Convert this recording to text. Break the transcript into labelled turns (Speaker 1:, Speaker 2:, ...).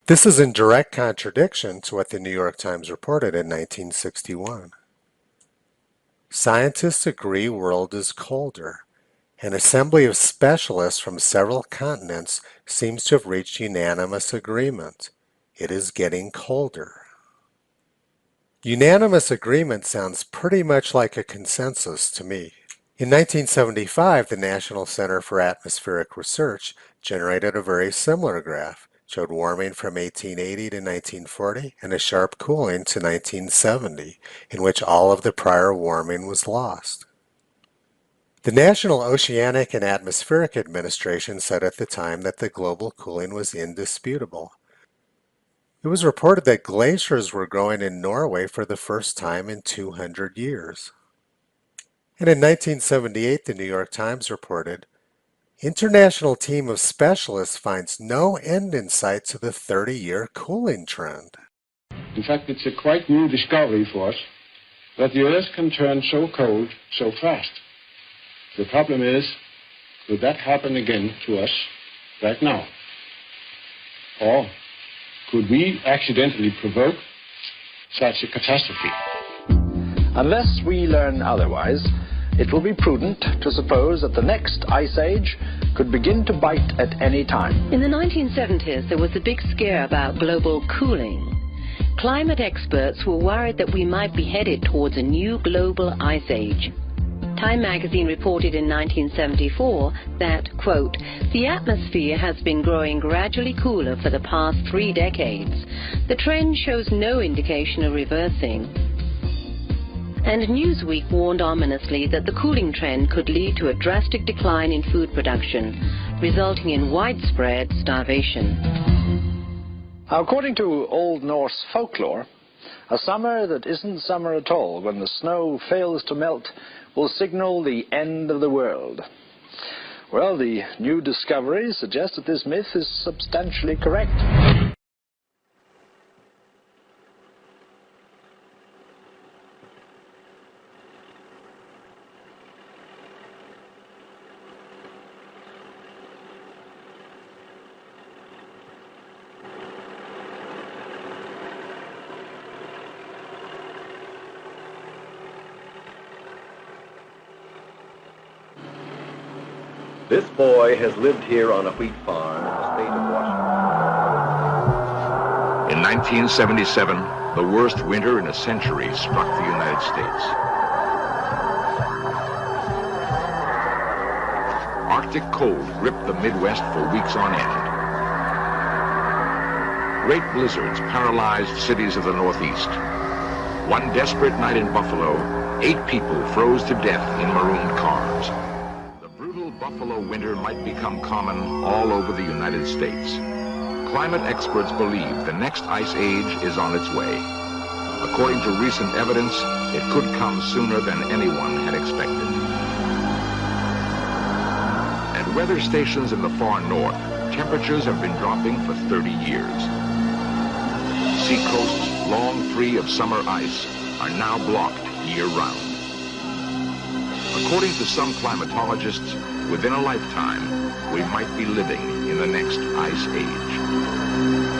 Speaker 1: This is in direct contradiction to what the New York Times reported in 1961. Scientists agree world is colder. An assembly of specialists from several continents seems to have reached unanimous agreement. It is getting colder. Unanimous agreement sounds pretty much like a consensus to me. In 1975, the National Center for Atmospheric Research generated a very similar graph, showed warming from 1880 to 1940 and a sharp cooling to 1970, in which all of the prior warming was lost. The National Oceanic and Atmospheric Administration said at the time that the global cooling was indisputable. It was reported that glaciers were growing in Norway for the first time in 200 years. And in 1978, the New York Times reported, International team of specialists finds no end in sight to the 30-year cooling trend.
Speaker 2: In fact, it's a quite new discovery for us that the Earth can turn so cold so fast. The problem is, could that happen again to us right now? Or could we accidentally provoke such a catastrophe?
Speaker 3: Unless we learn otherwise, it will be prudent to suppose that the next ice age could begin to bite at any time.
Speaker 4: In the 1970s, there was a big scare about global cooling. Climate experts were worried that we might be headed towards a new global ice age. Time magazine reported in 1974 that, quote, the atmosphere has been growing gradually cooler for the past 3 decades. The trend shows no indication of reversing. And Newsweek warned ominously that the cooling trend could lead to a drastic decline in food production, resulting in widespread starvation.
Speaker 3: According to Old Norse folklore, a summer that isn't summer at all, when the snow fails to melt, will signal the end of the world. Well, the new discoveries suggest that this myth is substantially correct.
Speaker 5: This boy has lived here on a wheat farm in the state of Washington.
Speaker 6: In 1977, the worst winter in a century struck the United States. Arctic cold gripped the Midwest for weeks on end. Great blizzards paralyzed cities of the Northeast. One desperate night in Buffalo, 8 people froze to death in marooned cars. Buffalo winter might become common all over the United States. Climate experts believe the next ice age is on its way. According to recent evidence, it could come sooner than anyone had expected. At weather stations in the far north, temperatures have been dropping for 30 years. Seacoasts, long free of summer ice, are now blocked year-round. According to some climatologists, within a lifetime, we might be living in the next ice age.